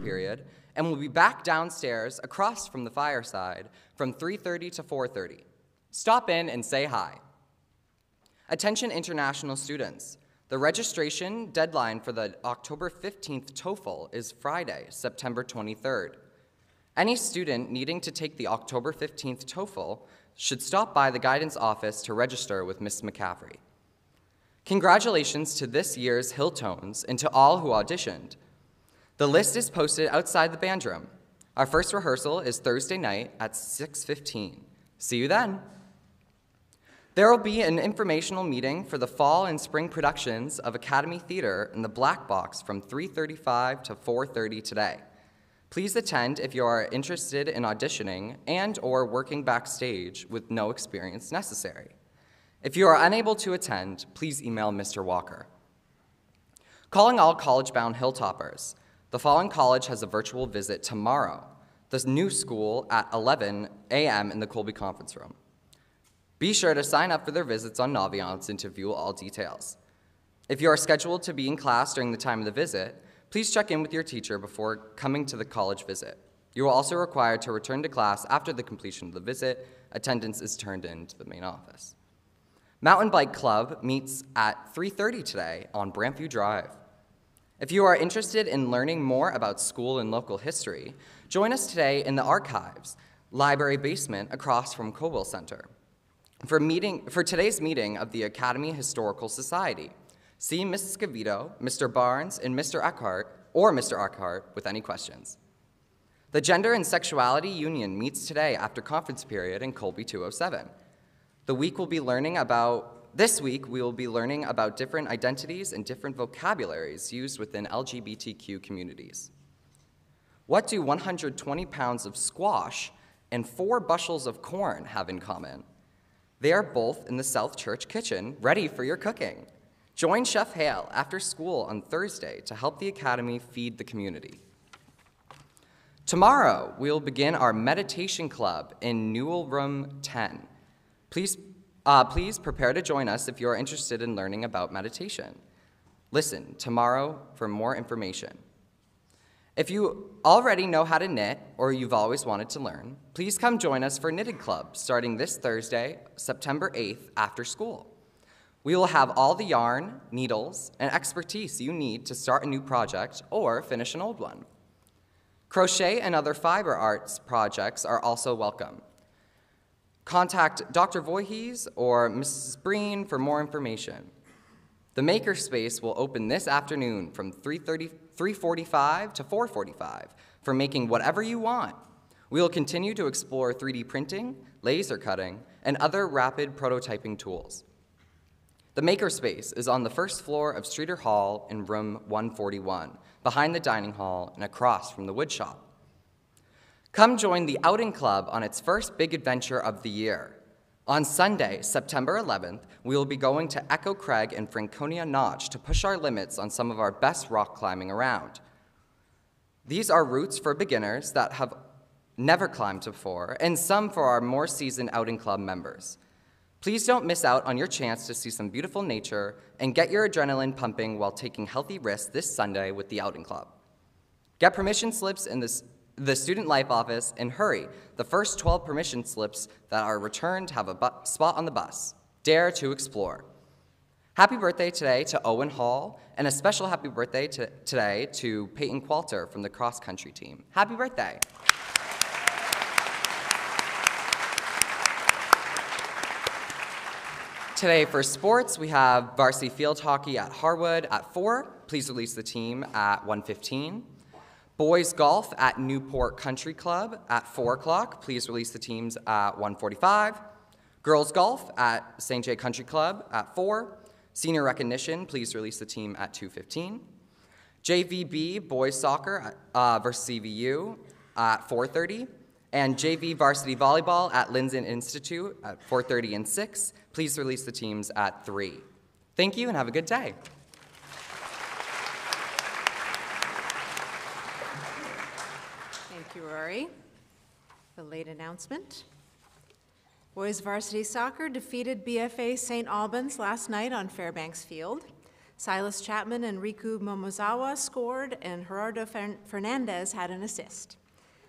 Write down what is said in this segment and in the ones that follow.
period, and we'll be back downstairs across from the fireside from 3:30 to 4:30. Stop in and say hi. Attention international students. The registration deadline for the October 15th TOEFL is Friday, September 23rd. Any student needing to take the October 15th TOEFL should stop by the guidance office to register with Ms. McCaffrey. Congratulations to this year's Hilltones and to all who auditioned. The list is posted outside the band room. Our first rehearsal is Thursday night at 6:15. See you then. There will be an informational meeting for the fall and spring productions of Academy Theater in the Black Box from 3:35 to 4:30 today. Please attend if you are interested in auditioning and/or working backstage with no experience necessary. If you are unable to attend, please email Mr. Walker. Calling all college-bound Hilltoppers. The following college has a virtual visit tomorrow, the new school at 11 a.m. in the Colby Conference Room. Be sure to sign up for their visits on Naviance and to view all details. If you are scheduled to be in class during the time of the visit, please check in with your teacher before coming to the college visit. You are also required to return to class after the completion of the visit. Attendance is turned in to the main office. Mountain Bike Club meets at 3:30 today on Brampview Drive. If you are interested in learning more about school and local history, join us today in the archives, library basement across from Colwell Center. For today's meeting of the Academy Historical Society, see Mrs. Scavito, Mr. Barnes, and Mr. Eckhart with any questions. The Gender and Sexuality Union meets today after conference period in Colby 207. This week we will be learning about different identities and different vocabularies used within LGBTQ communities. What do 120 pounds of squash and 4 bushels of corn have in common? They are both in the South Church kitchen, ready for your cooking. Join Chef Hale after school on Thursday to help the Academy feed the community. Tomorrow, we'll begin our meditation club in Newell Room 10. Please prepare to join us if you are interested in learning about meditation. Listen tomorrow for more information. If you already know how to knit or you've always wanted to learn, please come join us for Knitting Club starting this Thursday, September 8th after school. We will have all the yarn, needles, and expertise you need to start a new project or finish an old one. Crochet and other fiber arts projects are also welcome. Contact Dr. Voorhees or Mrs. Breen for more information. The Makerspace will open this afternoon from 3:45 to 4:45 for making whatever you want. We will continue to explore 3D printing, laser cutting, and other rapid prototyping tools. The Makerspace is on the first floor of Streeter Hall in room 141, behind the dining hall and across from the wood shop. Come join the Outing Club on its first big adventure of the year. On Sunday, September 11th, we will be going to Echo Craig and Franconia Notch to push our limits on some of our best rock climbing around. These are routes for beginners that have never climbed before, and some for our more seasoned Outing Club members. Please don't miss out on your chance to see some beautiful nature and get your adrenaline pumping while taking healthy risks this Sunday with the Outing Club. Get permission slips in the Student Life office, and hurry, the first 12 permission slips that are returned have a spot on the bus. Dare to explore. Happy birthday today to Owen Hall, and a special happy birthday today to Peyton Qualter from the cross-country team. Happy birthday. Today for sports, we have varsity field hockey at Harwood at 4. Please release the team at 1:15. Boys golf at Newport Country Club at 4 o'clock. Please release the teams at 1:45. Girls golf at St. J Country Club at 4. Senior recognition, please release the team at 2:15. JVB boys soccer versus CVU at 4:30. And JV varsity volleyball at Linden Institute at 4:30 and 6. Please release the teams at 3. Thank you and have a good day. Thank you, Rory. The late announcement. Boys varsity soccer defeated BFA St. Albans last night on Fairbanks Field. Silas Chapman and Riku Momozawa scored, and Gerardo Fernandez had an assist.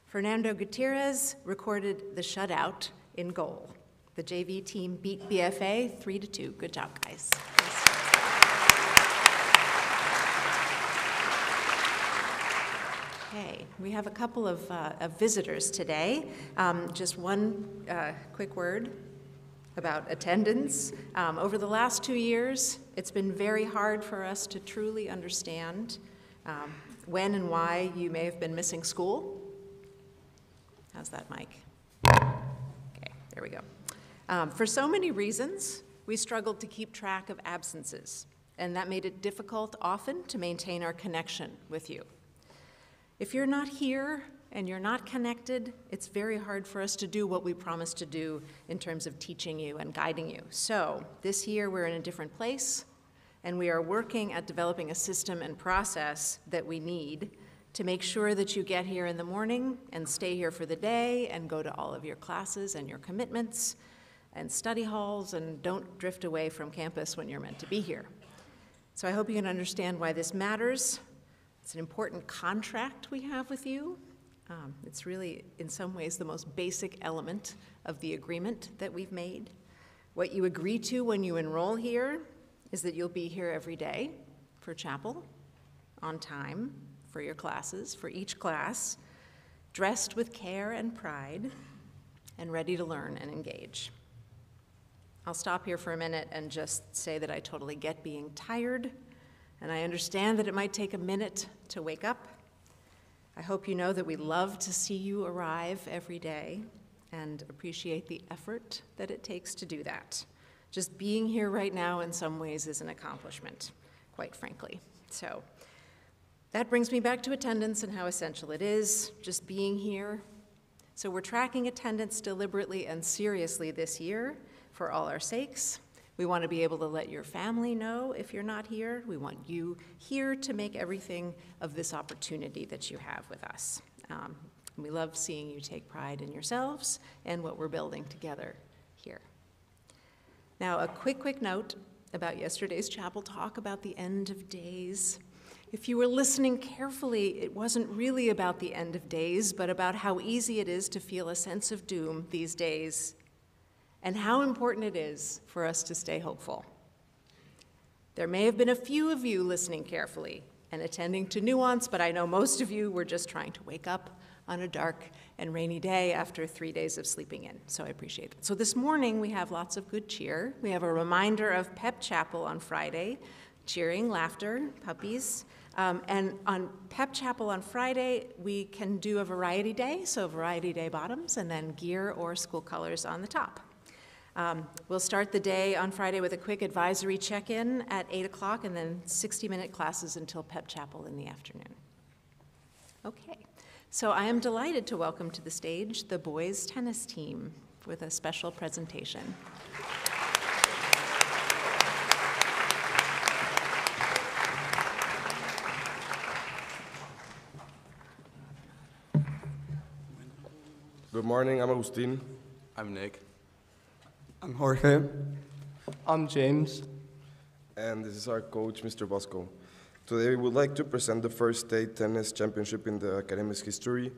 Fernando Gutierrez recorded the shutout in goal. The JV team beat BFA 3-2. Good job, guys. Okay, we have a couple of visitors today. Just one quick word about attendance. Over the last 2 years, it's been very hard for us to truly understand when and why you may have been missing school. How's that, Mike? Okay, there we go. For so many reasons, we struggled to keep track of absences, and that made it difficult often to maintain our connection with you. If you're not here and you're not connected, it's very hard for us to do what we promised to do in terms of teaching you and guiding you. So this year we're in a different place, and we are working at developing a system and process that we need to make sure that you get here in the morning and stay here for the day and go to all of your classes and your commitments and study halls and don't drift away from campus when you're meant to be here. So I hope you can understand why this matters. It's an important contract we have with you. It's really, in some ways, the most basic element of the agreement that we've made. What you agree to when you enroll here is that you'll be here every day for chapel, on time, for your classes, for each class, dressed with care and pride, and ready to learn and engage. I'll stop here for a minute and just say that I totally get being tired, and I understand that it might take a minute to wake up. I hope you know that we love to see you arrive every day and appreciate the effort that it takes to do that. Just being here right now in some ways is an accomplishment, quite frankly. So that brings me back to attendance and how essential it is, just being here. So we're tracking attendance deliberately and seriously this year for all our sakes. We want to be able to let your family know if you're not here. We want you here to make everything of this opportunity that you have with us. We love seeing you take pride in yourselves and what we're building together here. Now, a quick note about yesterday's chapel talk about the end of days. If you were listening carefully, it wasn't really about the end of days, but about how easy it is to feel a sense of doom these days, and how important it is for us to stay hopeful. There may have been a few of you listening carefully and attending to nuance, but I know most of you were just trying to wake up on a dark and rainy day after 3 days of sleeping in, so I appreciate it. So this morning we have lots of good cheer. We have a reminder of Pep Chapel on Friday, cheering, laughter, puppies. And on Pep Chapel on Friday, we can do a variety day, so variety day bottoms, and then gear or school colors on the top. We'll start the day on Friday with a quick advisory check-in at 8 o'clock and then 60-minute classes until Pep Chapel in the afternoon. Okay, so I am delighted to welcome to the stage the boys tennis team with a special presentation. Good morning, I'm Agustin. I'm Nick. I'm Jorge. I'm James. And this is our coach, Mr. Bosco. Today we would like to present the first state tennis championship in the academy's history.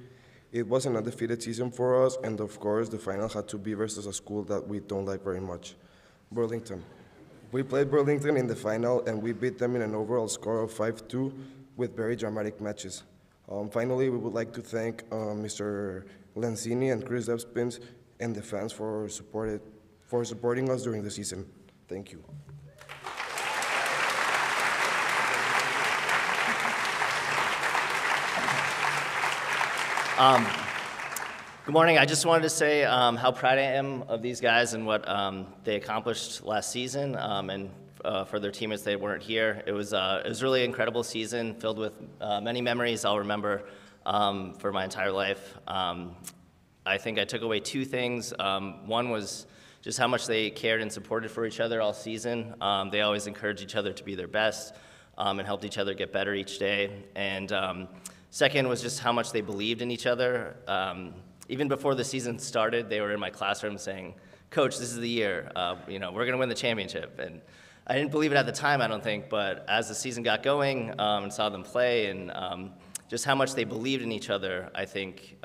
It was an undefeated season for us, and of course the final had to be versus a school that we don't like very much, Burlington. We played Burlington in the final, and we beat them in an overall score of 5-2 with very dramatic matches. Finally, we would like to thank Mr. Lancini and Chris Epspins and the fans for supporting us during the season. Thank you. Good morning. I just wanted to say how proud I am of these guys and what they accomplished last season, and for their teammates that weren't here. It was really an incredible season filled with many memories I'll remember for my entire life. I think I took away two things. One was just how much they cared and supported for each other all season. They always encouraged each other to be their best and helped each other get better each day. And second was just how much they believed in each other. Even before the season started, they were in my classroom saying, "Coach, this is the year. We're going to win the championship." And I didn't believe it at the time, I don't think, but as the season got going and saw them play and just how much they believed in each other, I think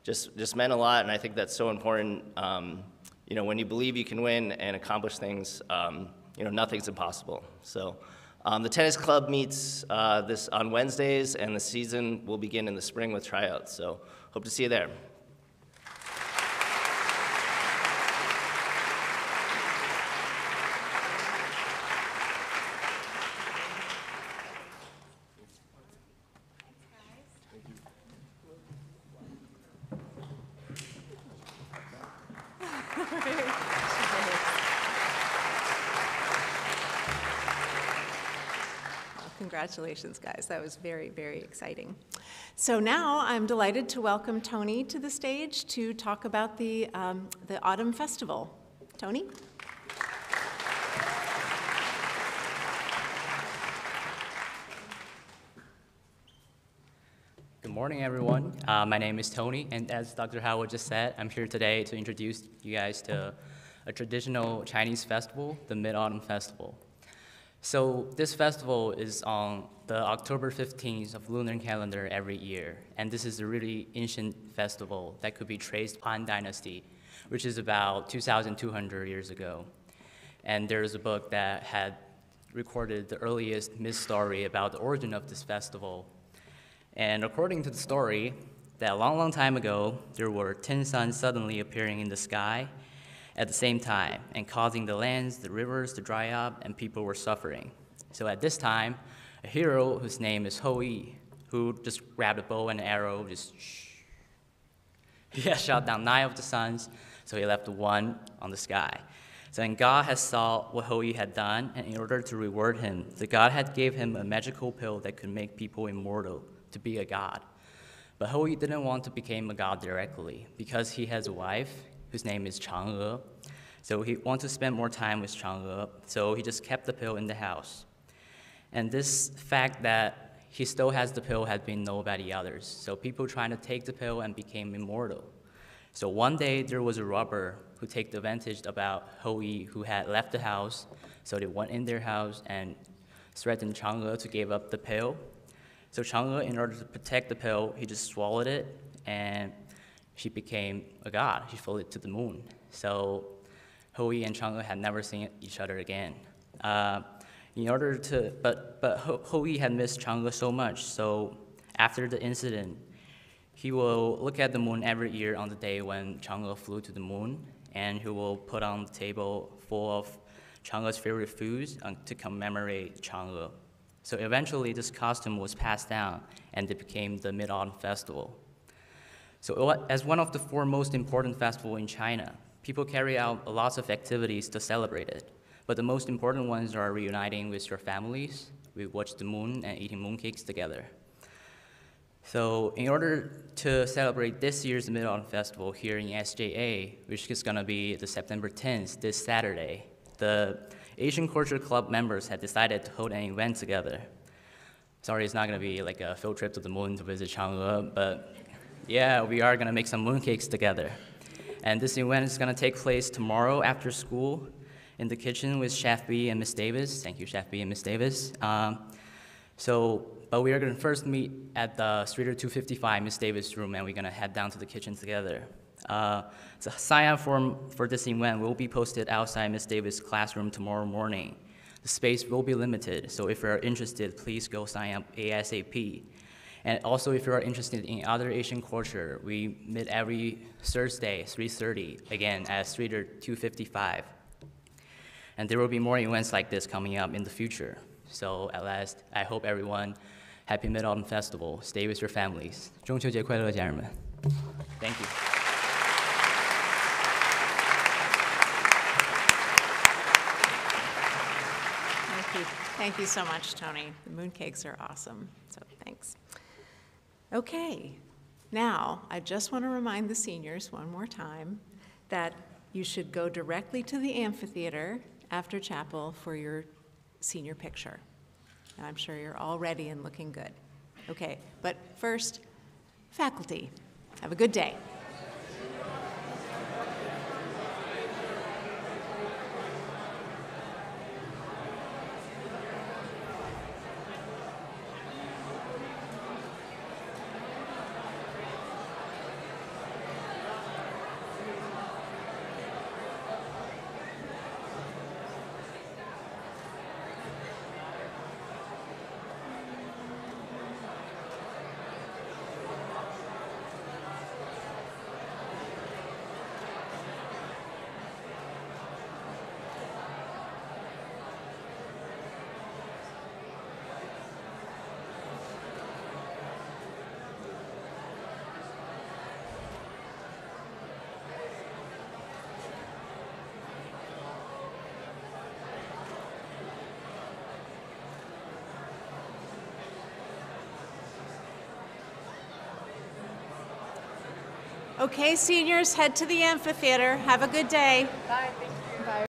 just meant a lot, and I think that's so important. When you believe you can win and accomplish things, nothing's impossible. So the tennis club meets this on Wednesdays, and the season will begin in the spring with tryouts. So hope to see you there. Congratulations, guys. That was very, very exciting. So now I'm delighted to welcome Tony to the stage to talk about the Autumn Festival. Tony? Good morning, everyone. My name is Tony, and as Dr. Howard just said, I'm here today to introduce you guys to a traditional Chinese festival, the Mid-Autumn Festival. So this festival is on the October 15th of lunar calendar every year, and this is a really ancient festival that could be traced Han Dynasty, which is about 2,200 years ago. And there's a book that had recorded the earliest myth story about the origin of this festival. And according to the story, that a long, long time ago, there were 10 suns suddenly appearing in the sky at the same time and causing the lands, the rivers to dry up, and people were suffering. So at this time, a hero whose name is Hou-Yi, who just grabbed a bow and arrow, he had shot down 9 of the suns, so he left 1 on the sky. So then God had saw what Hou-Yi had done, and in order to reward him, the God had gave him a magical pill that could make people immortal, to be a god. But Hou-Yi didn't want to become a god directly, because he has a wife, whose name is Chang'e. So he wanted to spend more time with Chang'e, so he just kept the pill in the house. And this fact that he still has the pill had been known by the others. So people trying to take the pill and became immortal. So one day there was a robber who took advantage about Hou-Yi, who had left the house. So they went in their house and threatened Chang'e to give up the pill. So Chang'e, in order to protect the pill, he just swallowed it, and she became a god. She floated to the moon. So Hou-Yi and Chang'e had never seen each other again. But Hou-Yi had missed Chang'e so much, so after the incident, he will look at the moon every year on the day when Chang'e flew to the moon, and he will put on the table full of Chang'e's favorite foods to commemorate Chang'e. So eventually, this custom was passed down, and it became the Mid-Autumn Festival. So as one of the 4 most important festivals in China, people carry out lots of activities to celebrate it. But the most important ones are reuniting with your families, we watch the moon, and eating mooncakes together. So in order to celebrate this year's Mid-Autumn Festival here in SJA, which is going to be the September 10th, this Saturday, the Asian Culture Club members had decided to hold an event together. Sorry, it's not going to be like a field trip to the moon to visit Chang'e, but yeah, we are going to make some mooncakes together. And this event is going to take place tomorrow after school in the kitchen with Chef B and Miss Davis. Thank you, Chef B and Miss Davis. But we are going to first meet at the Streeter 255 Miss Davis room, and we're going to head down to the kitchen together. The sign-up form for this event will be posted outside Miss Davis' classroom tomorrow morning. The space will be limited, so if you're interested, please go sign up ASAP. And also, if you are interested in other Asian culture, we meet every Thursday, 3:30, again, at Streeter 255. And there will be more events like this coming up in the future. So at last, I hope everyone, happy Mid-Autumn Festival. Stay with your families. 中秋节快乐，家人们. Thank you. Thank you so much, Tony. The mooncakes are awesome, so thanks. Okay, now I just want to remind the seniors one more time that you should go directly to the amphitheater after chapel for your senior picture. And I'm sure you're all ready and looking good. Okay, but first, faculty, have a good day. Okay, seniors, head to the amphitheater. Have a good day. Bye. Thank you.